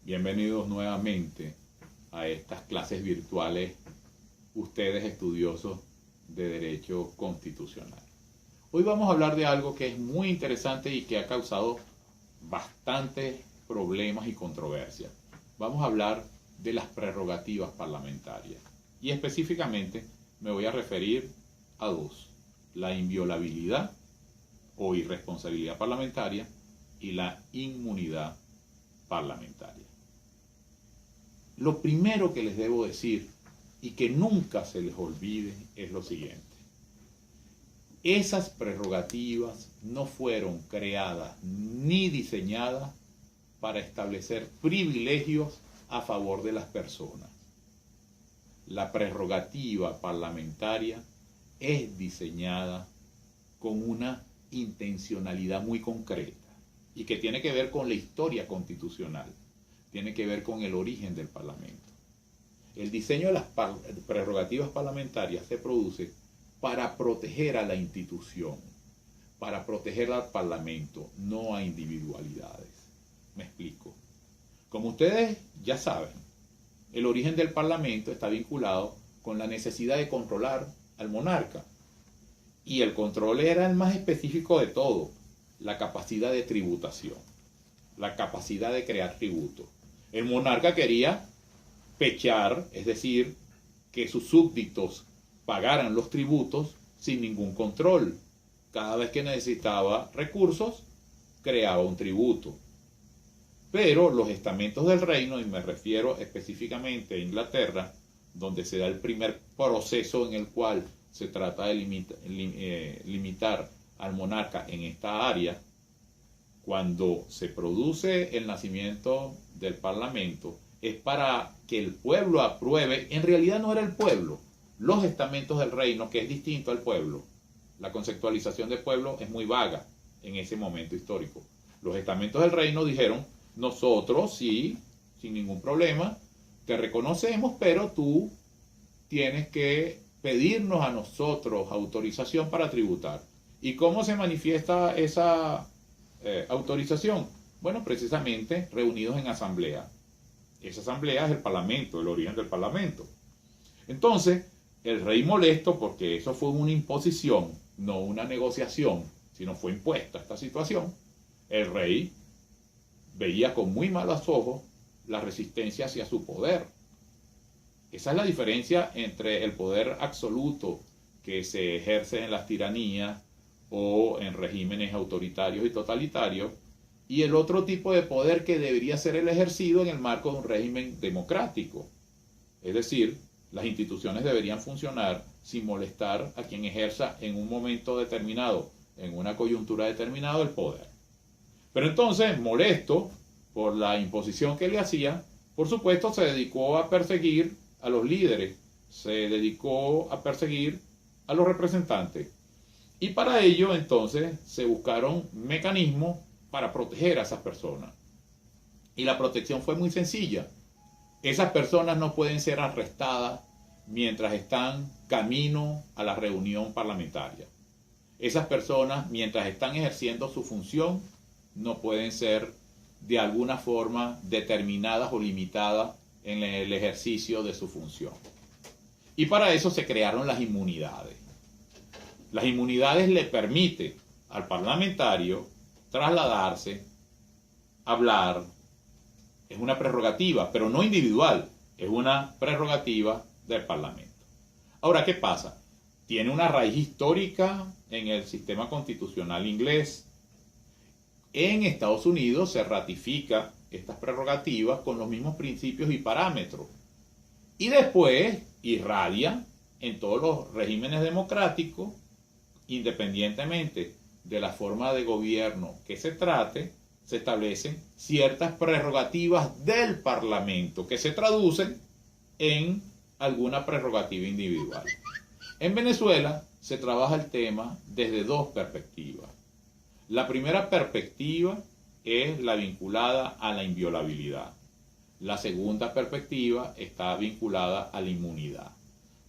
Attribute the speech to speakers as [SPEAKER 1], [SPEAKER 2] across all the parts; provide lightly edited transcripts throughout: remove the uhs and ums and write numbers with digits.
[SPEAKER 1] Bienvenidos nuevamente a estas clases virtuales, ustedes estudiosos de Derecho Constitucional. Hoy vamos a hablar de algo que es muy interesante y que ha causado bastantes problemas y controversias. Vamos a hablar de las prerrogativas parlamentarias. Y específicamente me voy a referir a dos: la inviolabilidad o irresponsabilidad parlamentaria y la inmunidad parlamentaria. Lo primero que les debo decir y que nunca se les olvide es lo siguiente: esas prerrogativas no fueron creadas ni diseñadas para establecer privilegios a favor de las personas. La prerrogativa parlamentaria es diseñada con una intencionalidad muy concreta y que tiene que ver con la historia constitucional, tiene que ver con el origen del Parlamento. El diseño de las prerrogativas parlamentarias se produce para proteger a la institución, para proteger al Parlamento, no a individualidades. Me explico. Como ustedes ya saben, el origen del Parlamento está vinculado con la necesidad de controlar al monarca. Y el control era el más específico de todo: la capacidad de tributación, la capacidad de crear tributo. El monarca quería pechar, es decir, que sus súbditos pagaran los tributos sin ningún control. Cada vez que necesitaba recursos, creaba un tributo. Pero los estamentos del reino, y me refiero específicamente a Inglaterra, donde se da el primer proceso en el cual se trata de limitar al monarca en esta área, cuando se produce el nacimiento del Parlamento, es para que el pueblo apruebe. En realidad no era el pueblo, los estamentos del reino, que es distinto al pueblo. La conceptualización de pueblo es muy vaga en ese momento histórico. Los estamentos del reino dijeron: nosotros sí, sin ningún problema, te reconocemos, pero tú tienes que pedirnos a nosotros autorización para tributar. ¿Y cómo se manifiesta esa autorización? Bueno, precisamente reunidos en asamblea. Esa asamblea es el Parlamento, el origen del Parlamento. Entonces, el rey, molesto porque eso fue una imposición, no una negociación, sino fue impuesta esta situación, el rey veía con muy malos ojos la resistencia hacia su poder. Esa es la diferencia entre el poder absoluto que se ejerce en las tiranías o en regímenes autoritarios y totalitarios, y el otro tipo de poder que debería ser el ejercido en el marco de un régimen democrático. Es decir, las instituciones deberían funcionar sin molestar a quien ejerza en un momento determinado, en una coyuntura determinada, el poder. Pero entonces, molesto por la imposición que le hacía, por supuesto se dedicó a perseguir a los líderes, se dedicó a perseguir a los representantes. Y para ello entonces se buscaron mecanismos para proteger a esas personas. Y la protección fue muy sencilla. Esas personas no pueden ser arrestadas mientras están camino a la reunión parlamentaria. Esas personas, mientras están ejerciendo su función, no pueden ser de alguna forma determinadas o limitadas en el ejercicio de su función. Y para eso se crearon las inmunidades. Las inmunidades le permiten al parlamentario trasladarse, hablar. Es una prerrogativa, pero no individual, es una prerrogativa del Parlamento. Ahora, ¿qué pasa? Tiene una raíz histórica en el sistema constitucional inglés. En Estados Unidos se ratifica estas prerrogativas con los mismos principios y parámetros. Y después irradia en todos los regímenes democráticos, independientemente de la forma de gobierno que se trate, se establecen ciertas prerrogativas del Parlamento que se traducen en alguna prerrogativa individual. En Venezuela se trabaja el tema desde dos perspectivas. La primera perspectiva es la vinculada a la inviolabilidad. La segunda perspectiva está vinculada a la inmunidad.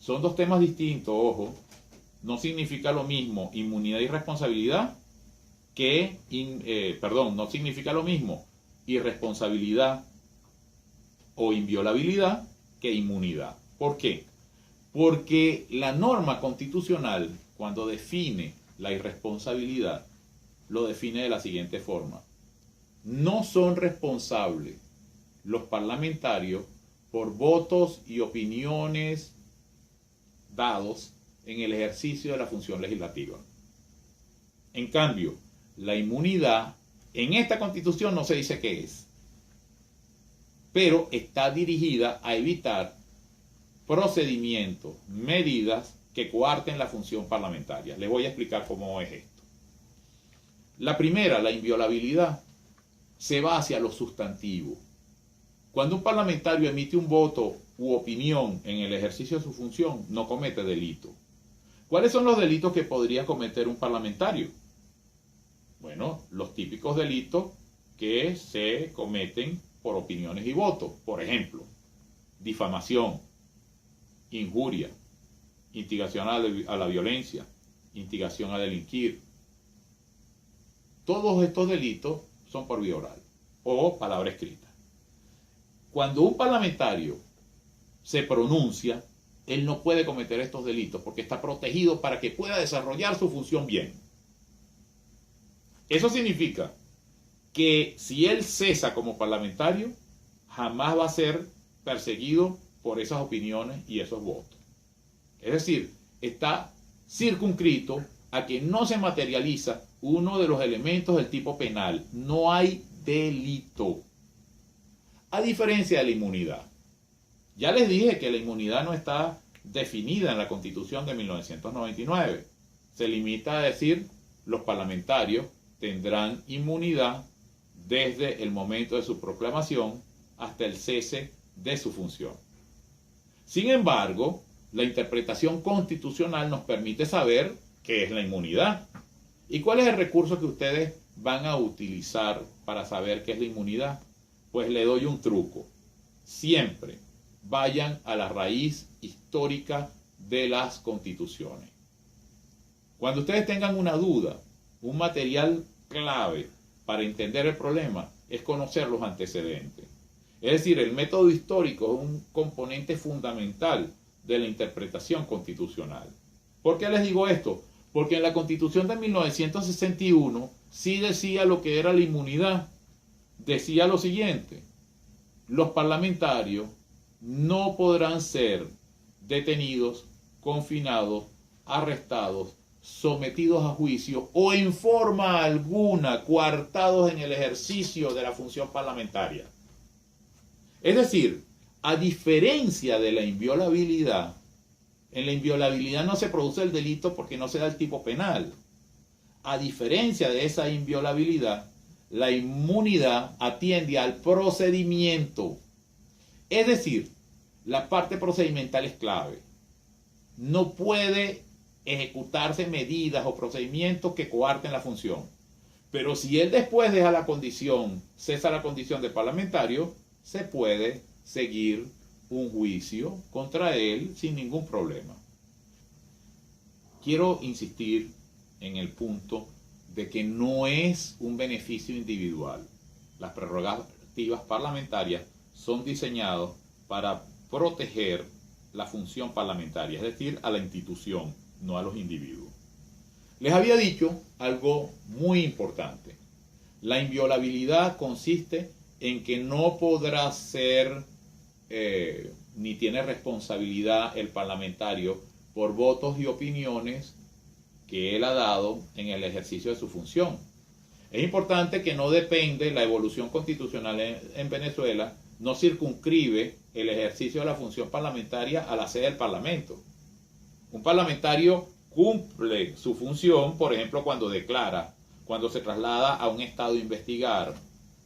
[SPEAKER 1] Son dos temas distintos, ojo. No significa lo mismo inmunidad y responsabilidad no significa lo mismo irresponsabilidad o inviolabilidad que inmunidad. ¿Por qué? Porque la norma constitucional, cuando define la irresponsabilidad, lo define de la siguiente forma: no son responsables los parlamentarios por votos y opiniones dados en el ejercicio de la función legislativa. En cambio, la inmunidad en esta Constitución no se dice qué es, pero está dirigida a evitar procedimientos, medidas que coarten la función parlamentaria. Les voy a explicar cómo es esto. La primera, la inviolabilidad, se va hacia lo sustantivo. Cuando un parlamentario emite un voto u opinión en el ejercicio de su función, no comete delito. ¿Cuáles son los delitos que podría cometer un parlamentario? Bueno, los típicos delitos que se cometen por opiniones y votos. Por ejemplo, difamación, injuria, instigación a la violencia, instigación a delinquir. Todos estos delitos son por vía oral o palabra escrita. Cuando un parlamentario se pronuncia, él no puede cometer estos delitos porque está protegido para que pueda desarrollar su función bien. Eso significa que si él cesa como parlamentario, jamás va a ser perseguido por esas opiniones y esos votos. Es decir, está circunscrito a que no se materializa uno de los elementos del tipo penal. No hay delito. A diferencia de la inmunidad. Ya les dije que la inmunidad no está definida en la Constitución de 1999. Se limita a decir los parlamentarios tendrán inmunidad desde el momento de su proclamación hasta el cese de su función. Sin embargo, la interpretación constitucional nos permite saber qué es la inmunidad y cuál es el recurso que ustedes van a utilizar para saber qué es la inmunidad. Pues le doy un truco. Siempre vayan a la raíz histórica de las constituciones. Cuando ustedes tengan una duda, un material clave para entender el problema es conocer los antecedentes. Es decir, el método histórico es un componente fundamental de la interpretación constitucional. ¿Por qué les digo esto? Porque en la Constitución de 1961 sí decía lo que era la inmunidad. Decía lo siguiente: los parlamentarios no podrán ser detenidos, confinados, arrestados, sometidos a juicio o en forma alguna coartados en el ejercicio de la función parlamentaria. Es decir, a diferencia de la inviolabilidad, en la inviolabilidad no se produce el delito porque no se da el tipo penal. A diferencia de esa inviolabilidad, la inmunidad atiende al procedimiento. Es decir, la parte procedimental es clave. No puede ejecutarse medidas o procedimientos que coarten la función. Pero si él después deja la condición, cesa la condición de parlamentario, se puede seguir un juicio contra él sin ningún problema. Quiero insistir en el punto de que no es un beneficio individual. Las prerrogativas parlamentarias son diseñadas para proteger la función parlamentaria, es decir, a la institución, no a los individuos. Les había dicho algo muy importante. La inviolabilidad consiste en que no podrá ser ni tiene responsabilidad el parlamentario por votos y opiniones que él ha dado en el ejercicio de su función. Es importante que no depende la evolución constitucional en Venezuela, no circunscribe el ejercicio de la función parlamentaria a la sede del Parlamento. Un parlamentario cumple su función, por ejemplo, cuando declara, cuando se traslada a un estado a investigar,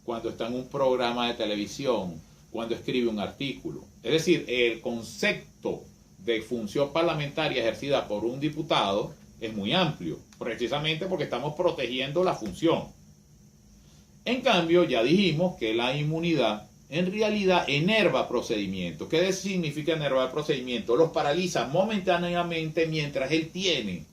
[SPEAKER 1] cuando está en un programa de televisión, cuando escribe un artículo. Es decir, el concepto de función parlamentaria ejercida por un diputado es muy amplio, precisamente porque estamos protegiendo la función. En cambio, ya dijimos que la inmunidad en realidad enerva procedimientos. ¿Qué significa enervar procedimientos? Los paraliza momentáneamente mientras él tiene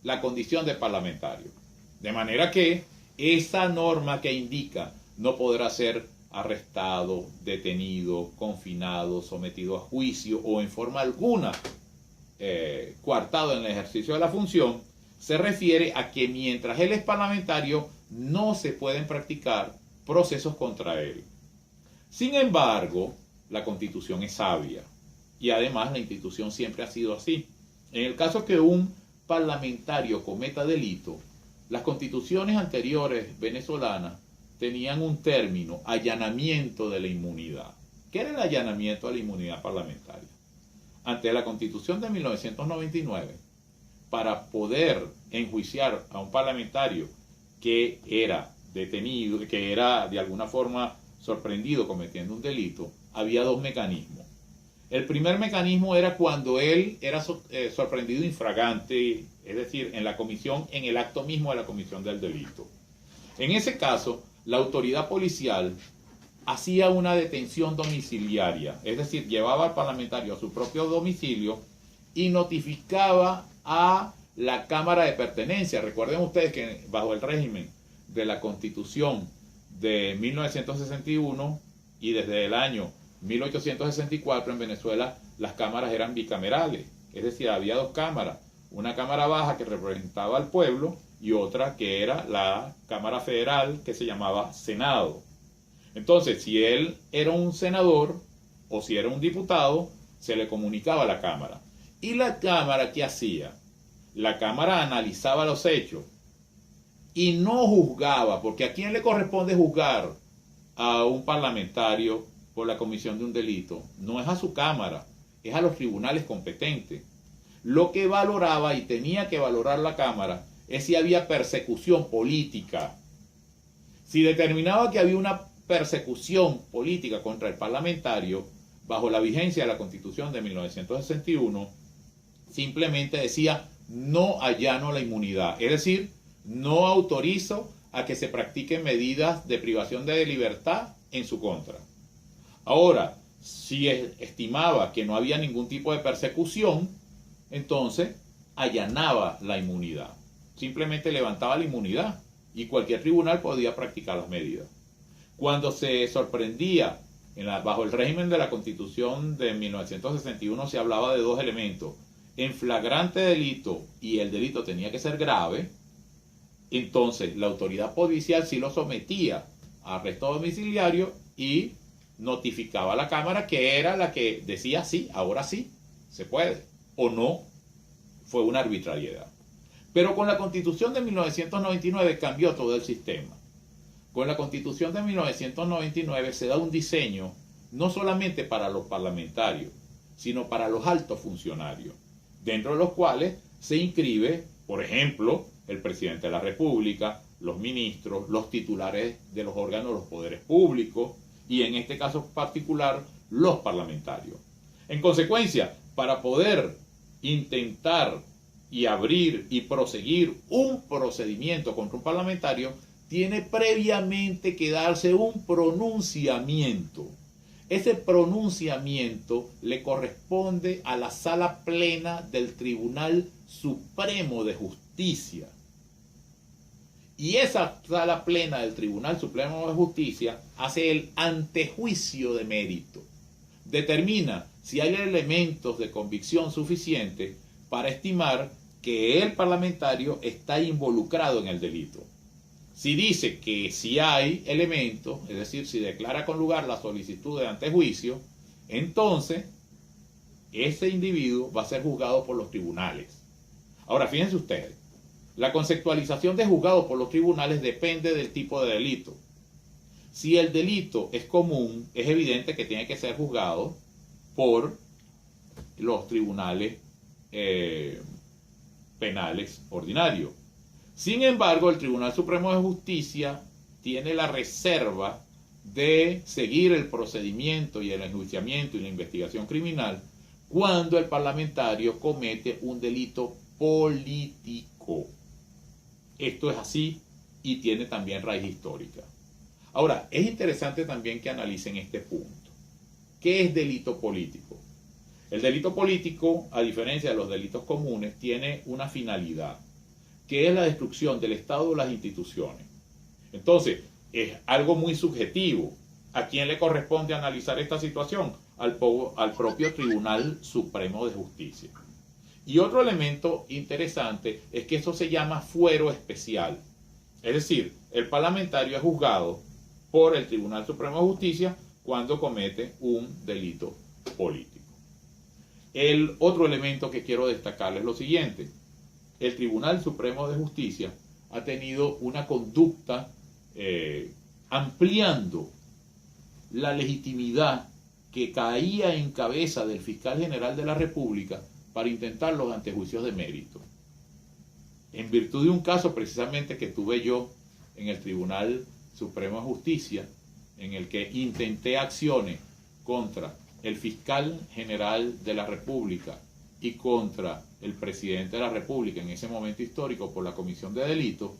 [SPEAKER 1] la condición de parlamentario. De manera que esa norma que indica no podrá ser arrestado, detenido, confinado, sometido a juicio o en forma alguna coartado en el ejercicio de la función, se refiere a que mientras él es parlamentario no se pueden practicar procesos contra él. Sin embargo, la Constitución es sabia y además la institución siempre ha sido así. En el caso que un parlamentario cometa delito, las constituciones anteriores venezolanas tenían un término, allanamiento de la inmunidad. ¿Qué era el allanamiento de la inmunidad parlamentaria? Ante la Constitución de 1999, para poder enjuiciar a un parlamentario que era detenido, que era de alguna forma sorprendido cometiendo un delito, había dos mecanismos. El primer mecanismo era cuando él era sorprendido infragante, es decir, en la comisión, en el acto mismo de la comisión del delito. En ese caso, la autoridad policial hacía una detención domiciliaria, es decir, llevaba al parlamentario a su propio domicilio y notificaba a la Cámara de Pertenencia. Recuerden ustedes que bajo el régimen de la Constitución de 1961 y desde el año 1864 en Venezuela las cámaras eran bicamerales, es decir, había dos cámaras, una cámara baja que representaba al pueblo y otra que era la Cámara Federal que se llamaba Senado. Entonces, si él era un senador o si era un diputado, se le comunicaba a la Cámara. ¿Y la Cámara qué hacía? La Cámara analizaba los hechos y no juzgaba, porque ¿a quién le corresponde juzgar a un parlamentario por la comisión de un delito? No es a su Cámara, es a los tribunales competentes. Lo que valoraba y tenía que valorar la Cámara es si había persecución política. Si determinaba que había una persecución política contra el parlamentario, bajo la vigencia de la Constitución de 1961, simplemente decía no allano la inmunidad, es decir, no autorizo a que se practiquen medidas de privación de libertad en su contra. Ahora, si estimaba que no había ningún tipo de persecución, entonces allanaba la inmunidad. Simplemente levantaba la inmunidad y cualquier tribunal podía practicar las medidas. Cuando se sorprendía, bajo el régimen de la Constitución de 1961 se hablaba de dos elementos, en flagrante delito y el delito tenía que ser grave, entonces la autoridad policial sí lo sometía a arresto domiciliario y notificaba a la Cámara que era la que decía sí, ahora sí, se puede, o no, fue una arbitrariedad. Pero con la Constitución de 1999 cambió todo el sistema. Con la Constitución de 1999 se da un diseño no solamente para los parlamentarios, sino para los altos funcionarios, dentro de los cuales se inscribe, por ejemplo, el presidente de la República, los ministros, los titulares de los órganos de los poderes públicos y en este caso particular, los parlamentarios. En consecuencia, para poder intentar y abrir y proseguir un procedimiento contra un parlamentario, tiene previamente que darse un pronunciamiento. Ese pronunciamiento le corresponde a la Sala Plena del Tribunal Supremo de Justicia. Y esa Sala Plena del Tribunal Supremo de Justicia hace el antejuicio de mérito. Determina si hay elementos de convicción suficientes para estimar que el parlamentario está involucrado en el delito. Si dice que si hay elementos, es decir, si declara con lugar la solicitud de antejuicio, entonces ese individuo va a ser juzgado por los tribunales. Ahora, fíjense ustedes, la conceptualización de juzgado por los tribunales depende del tipo de delito. Si el delito es común, es evidente que tiene que ser juzgado por los tribunales penales ordinarios. Sin embargo, el Tribunal Supremo de Justicia tiene la reserva de seguir el procedimiento y el enjuiciamiento y la investigación criminal cuando el parlamentario comete un delito político. Esto es así y tiene también raíz histórica. Ahora, es interesante también que analicen este punto. ¿Qué es delito político? El delito político, a diferencia de los delitos comunes, tiene una finalidad, que es la destrucción del Estado o las instituciones. Entonces, es algo muy subjetivo. ¿A quién le corresponde analizar esta situación? Al propio Tribunal Supremo de Justicia. Y otro elemento interesante es que eso se llama fuero especial. Es decir, el parlamentario es juzgado por el Tribunal Supremo de Justicia cuando comete un delito político. El otro elemento que quiero destacar es lo siguiente. El Tribunal Supremo de Justicia ha tenido una conducta ampliando la legitimidad que caía en cabeza del fiscal general de la República para intentar los antejuicios de mérito. En virtud de un caso precisamente que tuve yo en el Tribunal Supremo de Justicia, en el que intenté acciones contra el fiscal general de la República y contra el presidente de la República en ese momento histórico por la comisión de delitos,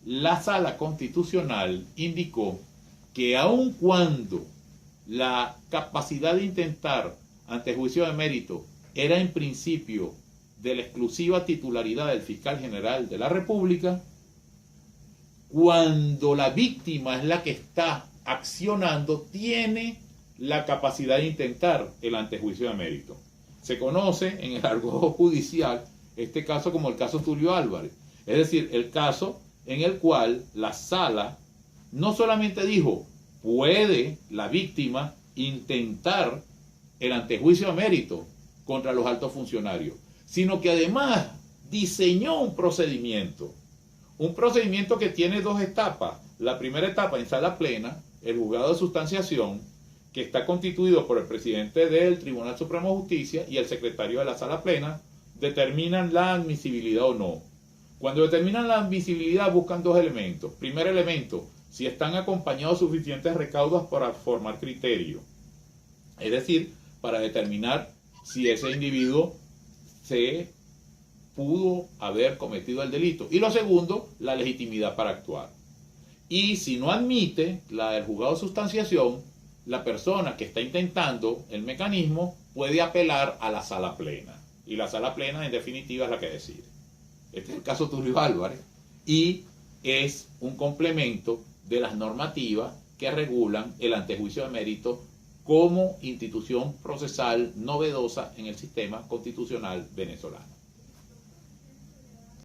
[SPEAKER 1] la Sala Constitucional indicó que aun cuando la capacidad de intentar antejuicio de mérito era en principio de la exclusiva titularidad del fiscal general de la República, cuando la víctima es la que está accionando, tiene la capacidad de intentar el antejuicio de mérito. Se conoce en el argot judicial este caso como el caso Tulio Álvarez, es decir, el caso en el cual la sala no solamente dijo puede la víctima intentar el antejuicio de mérito contra los altos funcionarios, sino que además diseñó un procedimiento que tiene dos etapas. La primera etapa en sala plena, el juzgado de sustanciación, que está constituido por el presidente del Tribunal Supremo de Justicia y el secretario de la sala plena, determinan la admisibilidad o no. Cuando determinan la admisibilidad buscan dos elementos. Primer elemento, si están acompañados suficientes recaudos para formar criterio. Es decir, para determinar si ese individuo se pudo haber cometido el delito. Y lo segundo, la legitimidad para actuar. Y si no admite el juzgado de sustanciación, la persona que está intentando el mecanismo puede apelar a la sala plena. Y la sala plena, en definitiva, es la que decide. Este es el caso Tulio Álvarez. Y es un complemento de las normativas que regulan el antejuicio de mérito como institución procesal novedosa en el sistema constitucional venezolano.